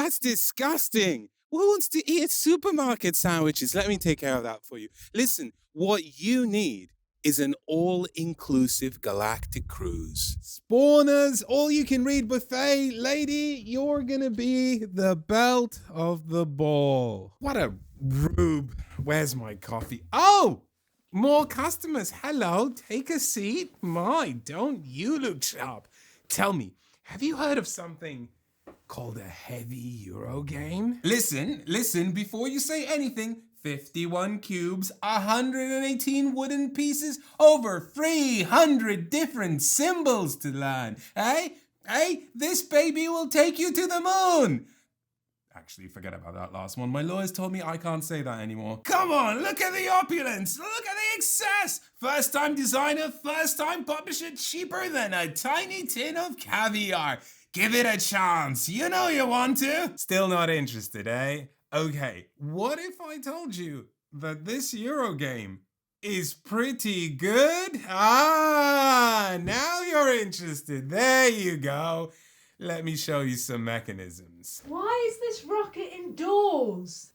That's disgusting. Who wants to eat supermarket sandwiches? Let me take care of that for you. Listen, what you need is an all-inclusive galactic cruise. Spawners, all-you-can-read buffet. Lady, you're gonna be the belt of the ball. What a rube. Where's my coffee? Oh! More customers. Hello, take a seat. My, don't you look sharp. Tell me, have you heard of something called a heavy Euro game? Listen, before you say anything, 51 cubes, 118 wooden pieces, over 300 different symbols to learn. Hey, this baby will take you to the moon. Actually, forget about that last one. My lawyers told me I can't say that anymore. Come on, look at the opulence. Look at the excess. First time designer, first time publisher, cheaper than a tiny tin of caviar. Give it a chance. You know you want to. Still not interested, eh? Okay, what if I told you that this Euro game is pretty good? Now you're interested. There you go. Let me show you some mechanisms. Why is this rocket indoors?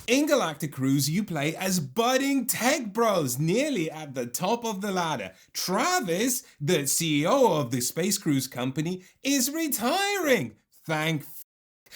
In Galactic Cruise, you play as budding tech bros nearly at the top of the ladder. Travis, the CEO of the space cruise company, is retiring.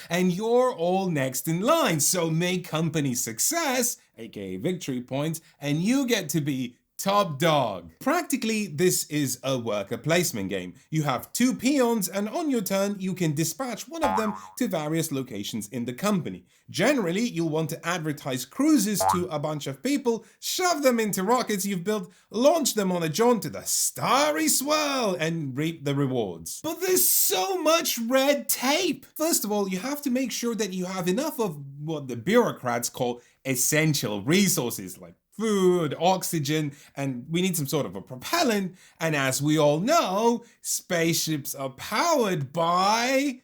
And you're all next in line, so make company success, aka victory points, and you get to be top dog. Practically, this is a worker placement game. You have 2 peons, and on your turn, you can dispatch one of them to various locations in the company. Generally, you'll want to advertise cruises to a bunch of people, shove them into rockets you've built, launch them on a jaunt to the starry swirl, and reap the rewards. But there's so much red tape! First of all, you have to make sure that you have enough of what the bureaucrats call essential resources, like food, oxygen, and we need some sort of a propellant. And as we all know, spaceships are powered by...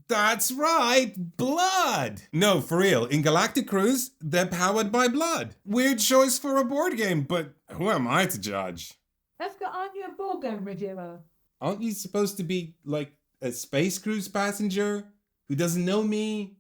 That's right, blood! No, for real, in Galactic Cruise, they're powered by blood. Weird choice for a board game, but who am I to judge? Aren't you a board game reviewer? Aren't you supposed to be like a space cruise passenger who doesn't know me?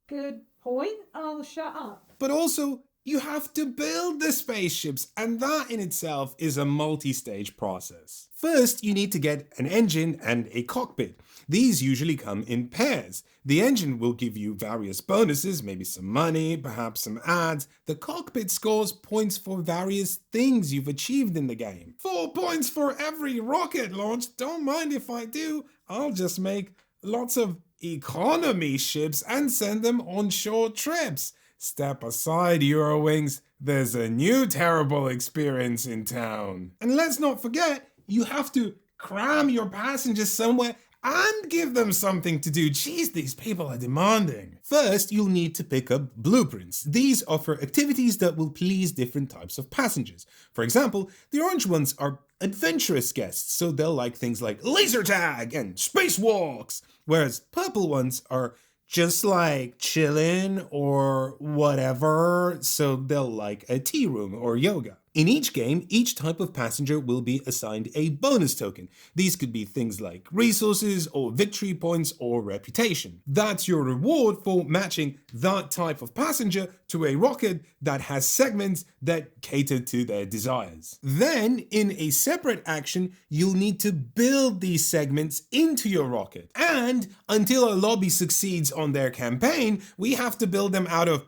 Good point, I'll shut up. But also, you have to build the spaceships, and that in itself is a multi-stage process. First, you need to get an engine and a cockpit. These usually come in pairs. The engine will give you various bonuses, maybe some money, perhaps some ads. The cockpit scores points for various things you've achieved in the game. 4 points for every rocket launch. Don't mind if I do. I'll just make lots of economy ships and send them on short trips. Step aside, Eurowings. There's a new terrible experience in town. And let's not forget, you have to cram your passengers somewhere and give them something to do. Jeez, these people are demanding. First, you'll need to pick up blueprints. These offer activities that will please different types of passengers. For example, the orange ones are adventurous guests, so they'll like things like laser tag and spacewalks, whereas purple ones are just like chillin' or whatever, so they'll like a tea room or yoga. In each game, each type of passenger will be assigned a bonus token. These could be things like resources or victory points or reputation. That's your reward for matching that type of passenger to a rocket that has segments that cater to their desires. Then, in a separate action, you'll need to build these segments into your rocket. And until a lobby succeeds on their campaign, we have to build them out of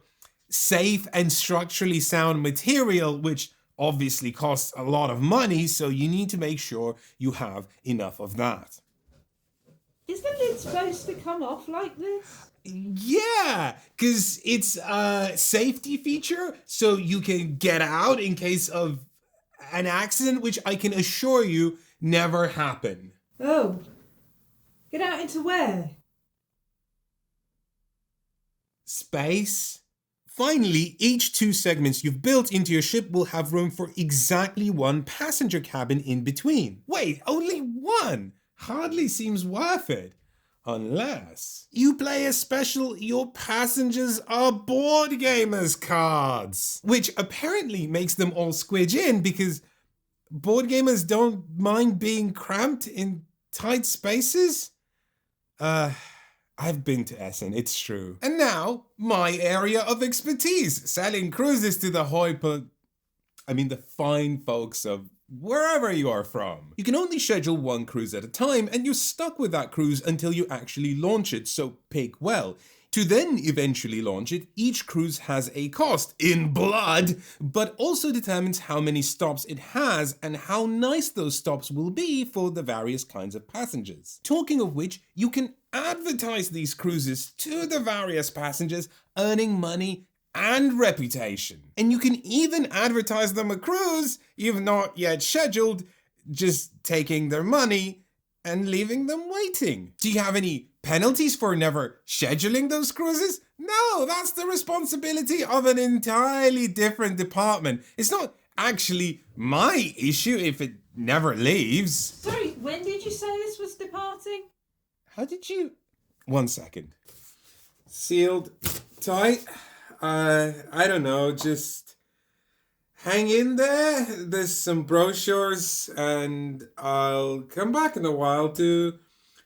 safe and structurally sound material, which obviously costs a lot of money, so you need to make sure you have enough of that. Is the lid supposed to come off like this? Yeah, because it's a safety feature, so you can get out in case of an accident, which I can assure you never happen. Oh. Get out into where? Space. Finally, each 2 segments you've built into your ship will have room for exactly 1 passenger cabin in between. Wait, only 1? Hardly seems worth it. Unless you play a special Your Passengers Are Board Gamers cards, which apparently makes them all squidge in because board gamers don't mind being cramped in tight spaces. I've been to Essen, it's true. And now, my area of expertise, selling cruises to the the fine folks of wherever you are from. You can only schedule one cruise at a time, and you're stuck with that cruise until you actually launch it, so pick well. To then eventually launch it, each cruise has a cost in blood, but also determines how many stops it has and how nice those stops will be for the various kinds of passengers. Talking of which, you can advertise these cruises to the various passengers, earning money and reputation. And you can even advertise them a cruise you've not yet scheduled, just taking their money and leaving them waiting. Do you have any penalties for never scheduling those cruises? No, that's the responsibility of an entirely different department. It's not actually my issue if it never leaves. Sorry, when did you say this was departing? How did you... 1 second. Sealed tight. I don't know, just hang in there. There's some brochures and I'll come back in a while to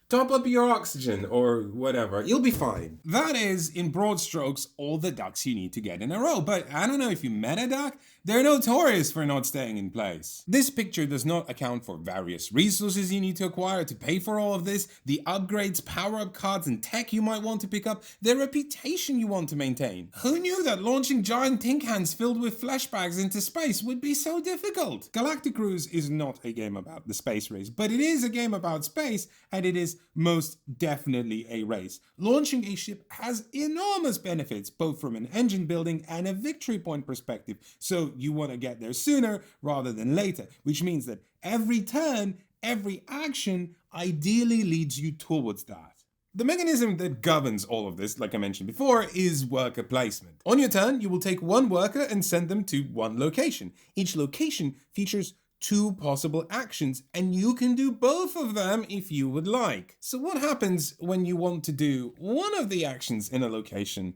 top up your oxygen or whatever. You'll be fine. That is, in broad strokes, all the ducks you need to get in a row. But I don't know if you met a duck, they're notorious for not staying in place. This picture does not account for various resources you need to acquire to pay for all of this, the upgrades, power-up cards, and tech you might want to pick up, the reputation you want to maintain. Who knew that launching giant tin cans filled with flesh bags into space would be so difficult? Galactic Cruise is not a game about the space race, but it is a game about space, and it is most definitely a race. Launching a ship has enormous benefits, both from an engine building and a victory point perspective, so you want to get there sooner rather than later, which means that every turn, every action ideally leads you towards that. The mechanism that governs all of this, like I mentioned before, is worker placement. On your turn, you will take one worker and send them to one location. Each location features 2 possible actions, and you can do both of them if you would like. So what happens when you want to do one of the actions in a location,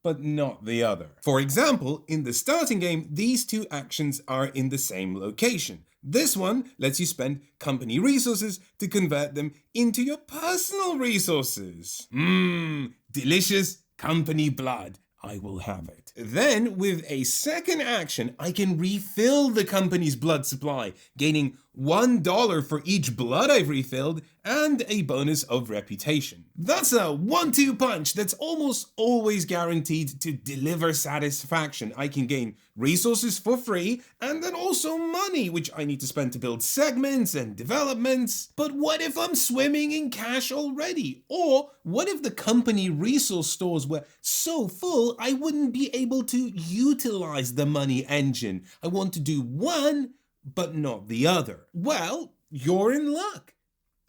but not the other? For example, in the starting game, these 2 actions are in the same location. This one lets you spend company resources to convert them into your personal resources. Delicious company blood. I will have it. Then, with a second action, I can refill the company's blood supply, gaining $1 for each blood I've refilled and a bonus of reputation. That's a 1-2 punch that's almost always guaranteed to deliver satisfaction. I can gain resources for free and then also money, which I need to spend to build segments and developments. But what if I'm swimming in cash already? Or what if the company resource stores were so full I wouldn't be able to utilize the money engine? I want to do one, but not the other. Well, you're in luck,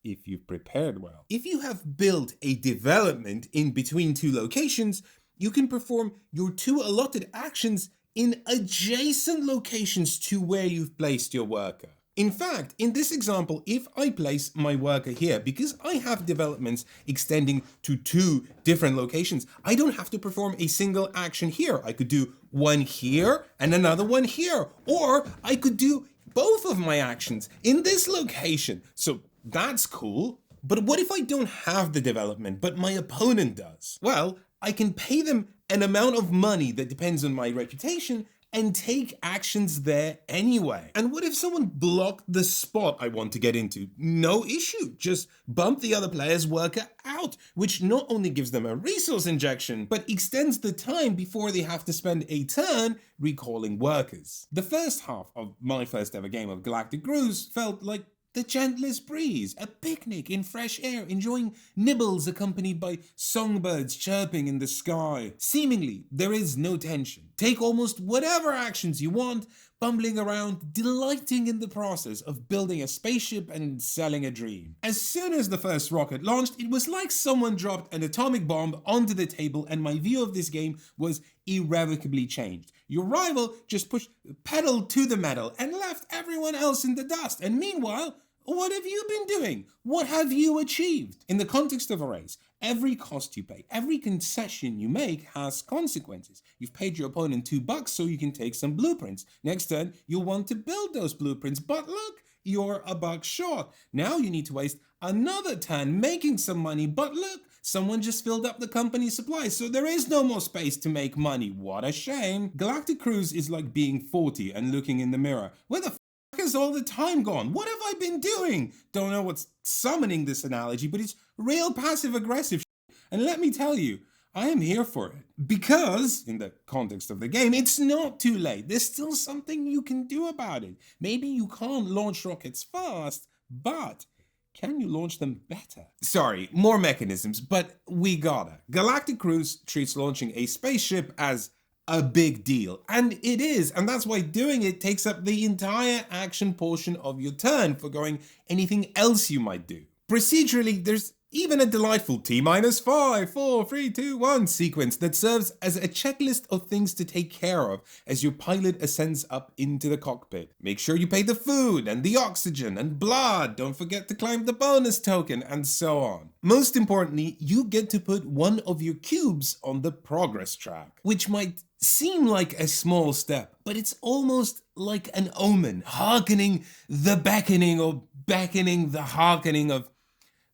if you've prepared well. If you have built a development in between 2 locations, you can perform your 2 allotted actions in adjacent locations to where you've placed your worker. In fact, in this example, if I place my worker here, because I have developments extending to 2 different locations, I don't have to perform a single action here. I could do one here and another one here, or I could do both of my actions in this location. So that's cool. But what if I don't have the development, but my opponent does? Well, I can pay them an amount of money that depends on my reputation and take actions there anyway. And what if someone blocked the spot I want to get into? No issue, just bump the other player's worker out, which not only gives them a resource injection, but extends the time before they have to spend a turn recalling workers. The first half of my first ever game of Galactic Cruise felt like the gentlest breeze, a picnic in fresh air, enjoying nibbles accompanied by songbirds chirping in the sky. Seemingly, there is no tension. Take almost whatever actions you want, bumbling around, delighting in the process of building a spaceship and selling a dream. As soon as the first rocket launched, it was like someone dropped an atomic bomb onto the table, and my view of this game was irrevocably changed. Your rival just pushed pedal to the metal and left everyone else in the dust. And meanwhile, what have you been doing? What have you achieved? In the context of a race, every cost you pay, every concession you make has consequences. You've paid your opponent $2 so you can take some blueprints. Next turn, you'll want to build those blueprints, but look, you're $1 short. Now you need to waste another turn making some money, but look, Someone just filled up the company's supplies, so there is no more space to make money. What a shame. Galactic Cruise is like being 40 and looking in the mirror. Where the has all the time gone? What have I been doing? Don't know what's summoning this analogy, but it's real passive aggressive shit. And let me tell you, I am here for it. Because, in the context of the game, it's not too late. There's still something you can do about it. Maybe you can't launch rockets fast, but can you launch them better? Sorry, more mechanisms, but we gotta. Galactic Cruise treats launching a spaceship as a big deal, and it is, and that's why doing it takes up the entire action portion of your turn, forgoing anything else you might do. Procedurally, there's even a delightful T-5, 4, 3, 2, 1 sequence that serves as a checklist of things to take care of as your pilot ascends up into the cockpit. Make sure you pay the food and the oxygen and blood, don't forget to claim the bonus token, and so on. Most importantly, you get to put one of your cubes on the progress track, which might seem like a small step, but it's almost like an omen, hearkening the beckoning or beckoning the hearkening of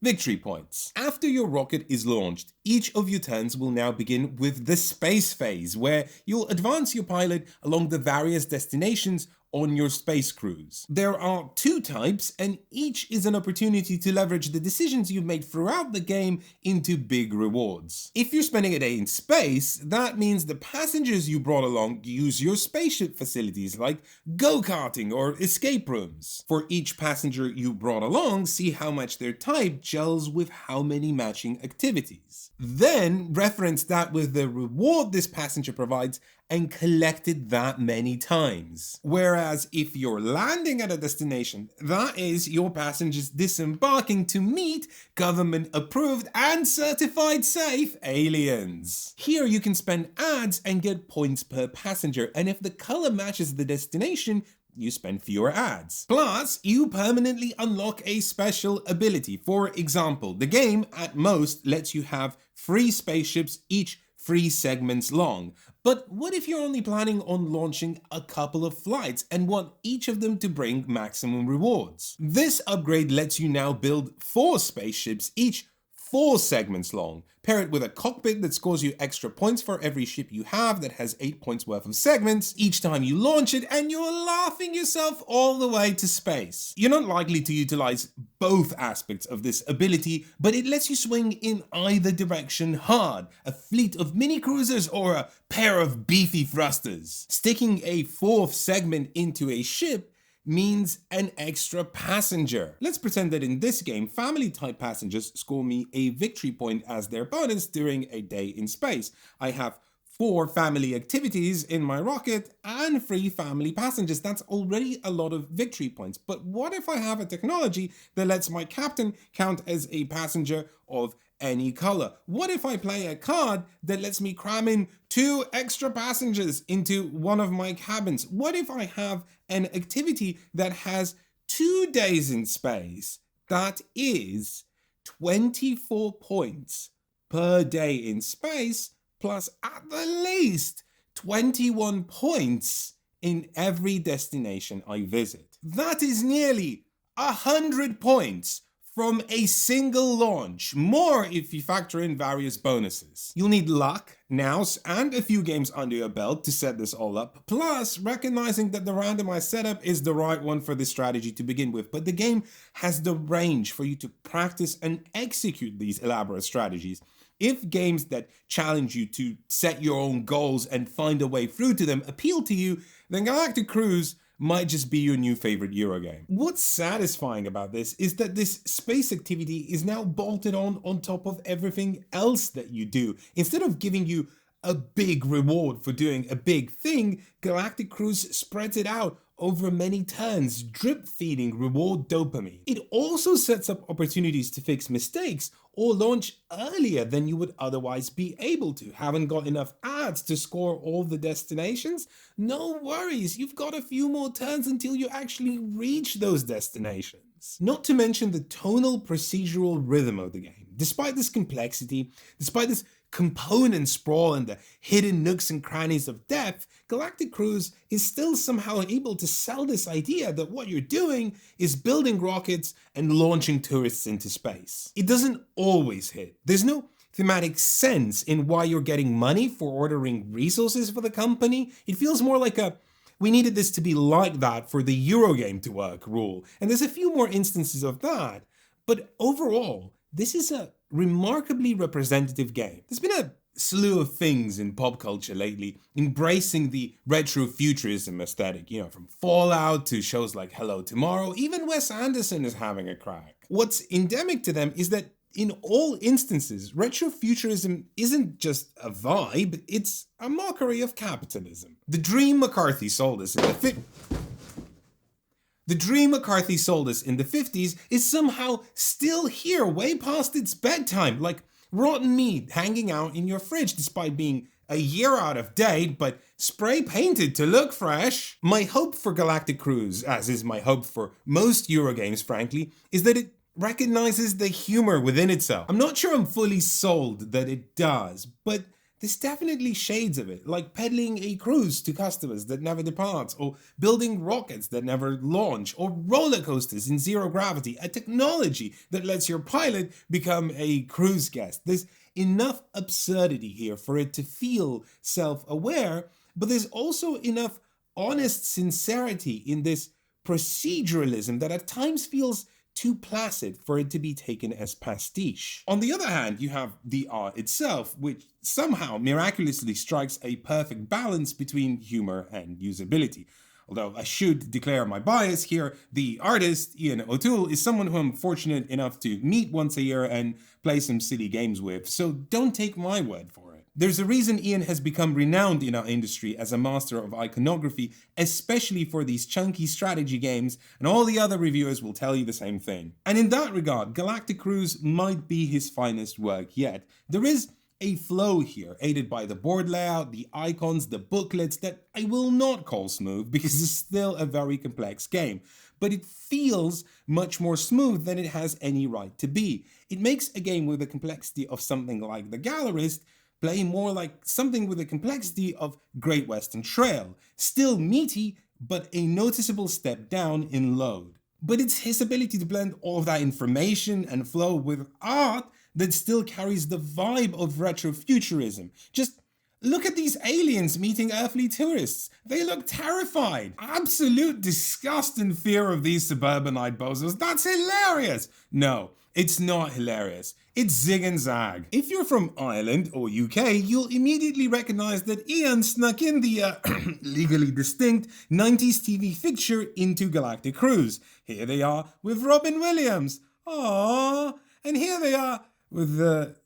victory points. After your rocket is launched, each of your turns will now begin with the space phase, where you'll advance your pilot along the various destinations on your space cruise. There are 2 types, and each is an opportunity to leverage the decisions you've made throughout the game into big rewards. If you're spending a day in space, that means the passengers you brought along use your spaceship facilities like go-karting or escape rooms. For each passenger you brought along, see how much their type gels with how many matching activities. Then reference that with the reward this passenger provides and collect it that many times. Whereas if you're landing at a destination, that is your passengers disembarking to meet government-approved and certified safe aliens. Here you can spend ads and get points per passenger, and if the color matches the destination, you spend fewer ads. Plus, you permanently unlock a special ability. For example, the game at most lets you have 3 spaceships, each 3 segments long. But what if you're only planning on launching a couple of flights and want each of them to bring maximum rewards? This upgrade lets you now build 4 spaceships, each 4 segments long. Pair it with a cockpit that scores you extra points for every ship you have that has 8 points worth of segments each time you launch it, and you're laughing yourself all the way to space. You're not likely to utilize both aspects of this ability, but it lets you swing in either direction hard, a fleet of mini cruisers or a pair of beefy thrusters. Sticking a 4th segment into a ship means an extra passenger. Let's pretend that in this game, family type passengers score me a victory point as their bonus during a day in space. I have 4 family activities in my rocket and 3 family passengers. That's already a lot of victory points. But what if I have a technology that lets my captain count as a passenger of any color? What if I play a card that lets me cram in 2 extra passengers into one of my cabins? What if I have an activity that has 2 days in space? That is 24 points per day in space, plus at the least 21 points in every destination I visit. That is nearly 100 points from a single launch, more if you factor in various bonuses. You'll need luck, nous, and a few games under your belt to set this all up, plus recognizing that the randomized setup is the right one for this strategy to begin with, but the game has the range for you to practice and execute these elaborate strategies. If games that challenge you to set your own goals and find a way through to them appeal to you, then Galactic Cruise might just be your new favorite Eurogame. What's satisfying about this is that this space activity is now bolted on top of everything else that you do. Instead of giving you a big reward for doing a big thing, Galactic Cruise spreads it out over many turns, drip feeding reward dopamine. It also sets up opportunities to fix mistakes or launch earlier than you would otherwise be able to. Haven't got enough ads to score all the destinations? No worries, you've got a few more turns until you actually reach those destinations. Not to mention the tonal procedural rhythm of the game. Despite this complexity, despite this component sprawl and the hidden nooks and crannies of depth, Galactic Cruise is still somehow able to sell this idea that what you're doing is building rockets and launching tourists into space. It doesn't always hit. There's no thematic sense in why you're getting money for ordering resources for the company. It feels more like a "we needed this to be like that for the Eurogame to work" rule. And there's a few more instances of that. But overall, this is a remarkably representative game. There's been a slew of things in pop culture lately embracing the retrofuturism aesthetic, from Fallout to shows like Hello Tomorrow. Even Wes Anderson is having a crack. What's endemic to them is that in all instances, retrofuturism isn't just a vibe, it's a mockery of capitalism. The dream McCarthy sold us in the 50s is somehow still here, way past its bedtime, like rotten meat hanging out in your fridge despite being a year out of date, but spray painted to look fresh. My hope for Galactic Cruise, as is my hope for most Eurogames frankly, is that it recognizes the humor within itself. I'm not sure I'm fully sold that it does, but there's definitely shades of it, like peddling a cruise to customers that never departs, or building rockets that never launch, or roller coasters in zero gravity, a technology that lets your pilot become a cruise guest. There's enough absurdity here for it to feel self-aware, but there's also enough honest sincerity in this proceduralism that at times feels too placid for it to be taken as pastiche. On the other hand, you have the art itself, which somehow miraculously strikes a perfect balance between humor and usability. Although I should declare my bias here, the artist, Ian O'Toole, is someone who I'm fortunate enough to meet once a year and play some silly games with, so don't take my word for it. There's a reason Ian has become renowned in our industry as a master of iconography, especially for these chunky strategy games, and all the other reviewers will tell you the same thing. And in that regard, Galactic Cruise might be his finest work yet. There is a flow here, aided by the board layout, the icons, the booklets that I will not call smooth because it's still a very complex game, but it feels much more smooth than it has any right to be. It makes a game with the complexity of something like The Gallerist play more like something with the complexity of Great Western Trail, still meaty, but a noticeable step down in load. But it's his ability to blend all of that information and flow with art that still carries the vibe of retrofuturism. Just look at these aliens meeting earthly tourists. They look terrified. Absolute disgust and fear of these suburbanite bozos. That's hilarious. No, it's not hilarious. It's zig and zag. If you're from Ireland or UK, you'll immediately recognize that Ian snuck in the legally distinct 90s TV fixture into Galactic Cruise. Here they are with Robin Williams. Aww. And here they are with the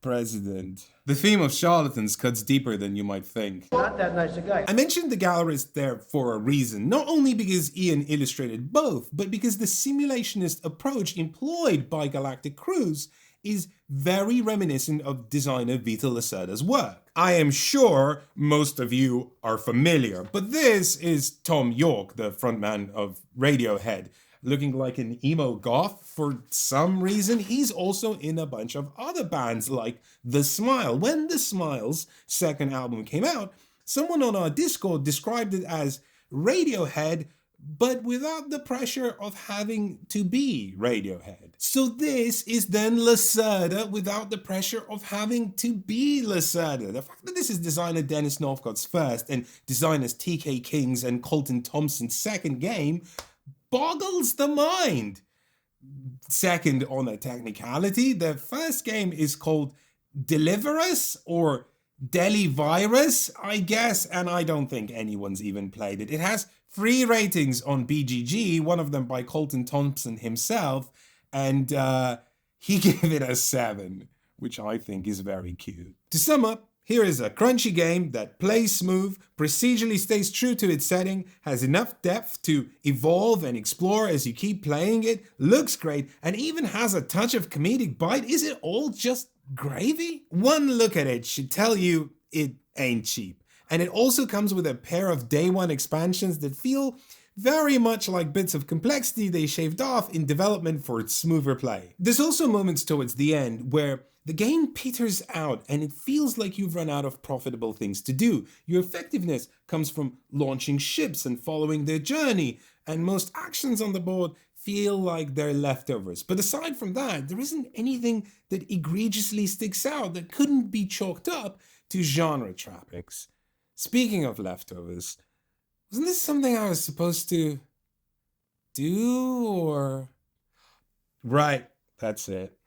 president. The theme of charlatans cuts deeper than you might think. Not that nice a guy. I mentioned The Gallerist there for a reason, not only because Ian illustrated both, but because the simulationist approach employed by Galactic Cruise is very reminiscent of designer Vito Lacerda's work. I am sure most of you are familiar, but this is Tom York, the frontman of Radiohead, looking like an emo goth for some reason. He's also in a bunch of other bands like The Smile. When The Smile's second album came out, someone on our Discord described it as Radiohead, but without the pressure of having to be Radiohead. So this is then Lacerda without the pressure of having to be Lacerda. The fact that this is designer Dennis Northcott's first and designers TK King's and Colton Thompson's second game boggles the mind. Second, on a technicality, the first game is called Deliverus or Delivirus, I guess, and I don't think anyone's even played it. It has 3 ratings on BGG, one of them by Colton Thompson himself, and he gave it a 7, which I think is very cute. To sum up, here is a crunchy game that plays smooth, procedurally stays true to its setting, has enough depth to evolve and explore as you keep playing it, looks great, and even has a touch of comedic bite. Is it all just gravy? One look at it should tell you it ain't cheap. And it also comes with a pair of day one expansions that feel very much like bits of complexity they shaved off in development for its smoother play. There's also moments towards the end where the game peters out and it feels like you've run out of profitable things to do. Your effectiveness comes from launching ships and following their journey, and most actions on the board feel like they're leftovers. But aside from that, there isn't anything that egregiously sticks out that couldn't be chalked up to genre trappings. Speaking of leftovers, wasn't this something I was supposed to do or... Right, that's it.